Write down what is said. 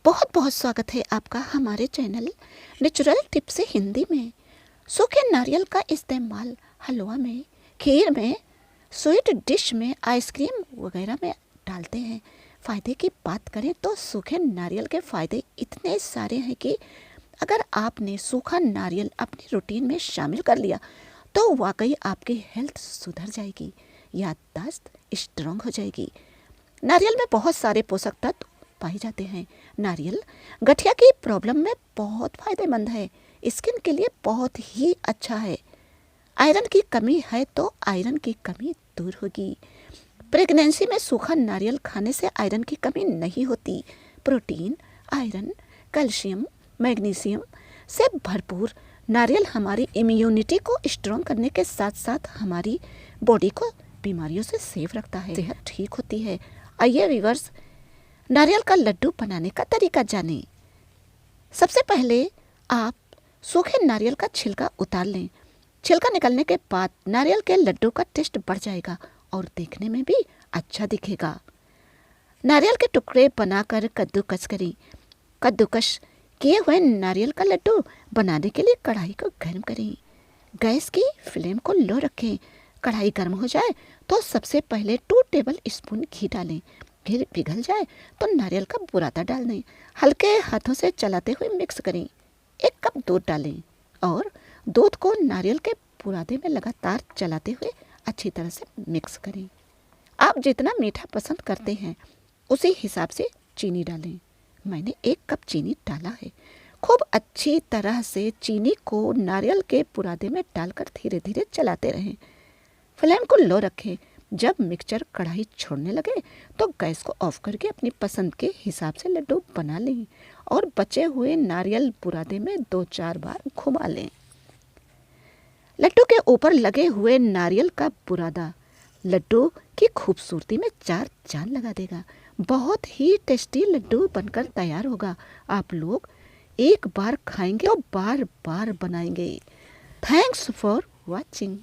बहुत बहुत स्वागत है आपका हमारे चैनल नेचुरल टिप्स से हिंदी में। सूखे नारियल का इस्तेमाल हलवा में, खीर में, स्वीट डिश में, आइसक्रीम वगैरह में डालते हैं। फ़ायदे की बात करें तो सूखे नारियल के फ़ायदे इतने सारे हैं कि अगर आपने सूखा नारियल अपनी रूटीन में शामिल कर लिया तो वाकई आपकी हेल्थ सुधर जाएगी, याददाश्त स्ट्रॉन्ग हो जाएगी। नारियल में बहुत सारे पोषक तत्व पाए जाते हैं। नारियल गठिया की प्रॉब्लम में बहुत फायदेमंद है, स्किन के लिए बहुत ही अच्छा है। आयरन की कमी है तो आयरन की कमी दूर होगी। प्रेगनेंसी में सूखा नारियल खाने से आयरन की कमी नहीं होती। प्रोटीन, आयरन, कैल्शियम, मैग्नीशियम से भरपूर नारियल हमारी इम्यूनिटी को स्ट्रॉन्ग करने के साथ साथ हमारी बॉडी को बीमारियों से सेफ रखता है, सेहत ठीक होती है। आइए व्यूअर्स, नारियल का लड्डू बनाने का तरीका जानें। सबसे पहले आप सूखे नारियल का छिलका उतार लें। छिलका निकलने के बाद नारियल के लड्डू का टेस्ट बढ़ जाएगा और देखने में भी अच्छा दिखेगा। नारियल के टुकड़े बनाकर कद्दूकस करें। कद्दूकस किए हुए नारियल का लड्डू बनाने के लिए कढ़ाई को गर्म करें। गैस की फ्लेम को लो रखें। कढ़ाई गर्म हो जाए तो सबसे पहले 2 टेबल स्पून घी डालें। घी पिघल जाए तो नारियल का बुरादा डाल दें। हल्के हाथों से चलाते हुए मिक्स करें। 1 कप दूध डालें और दूध को नारियल के बुरादे में लगातार चलाते हुए अच्छी तरह से मिक्स करें। आप जितना मीठा पसंद करते हैं उसी हिसाब से चीनी डालें। मैंने 1 कप चीनी डाला है। खूब अच्छी तरह से चीनी को नारियल के बुरादे में डालकर धीरे धीरे चलाते रहें। फ्लेम को लो रखें। जब मिक्सचर कढ़ाई छोड़ने लगे तो गैस को ऑफ करके अपनी पसंद के हिसाब से लड्डू बना लें और बचे हुए नारियल बुरादे में 2-4 बार घुमा लें। लड्डू के ऊपर लगे हुए नारियल का बुरादा लड्डू की खूबसूरती में 4 चांद लगा देगा। बहुत ही टेस्टी लड्डू बनकर तैयार होगा। आप लोग एक बार खाएंगे तो बार बार बनाएंगे। Thanks for watching.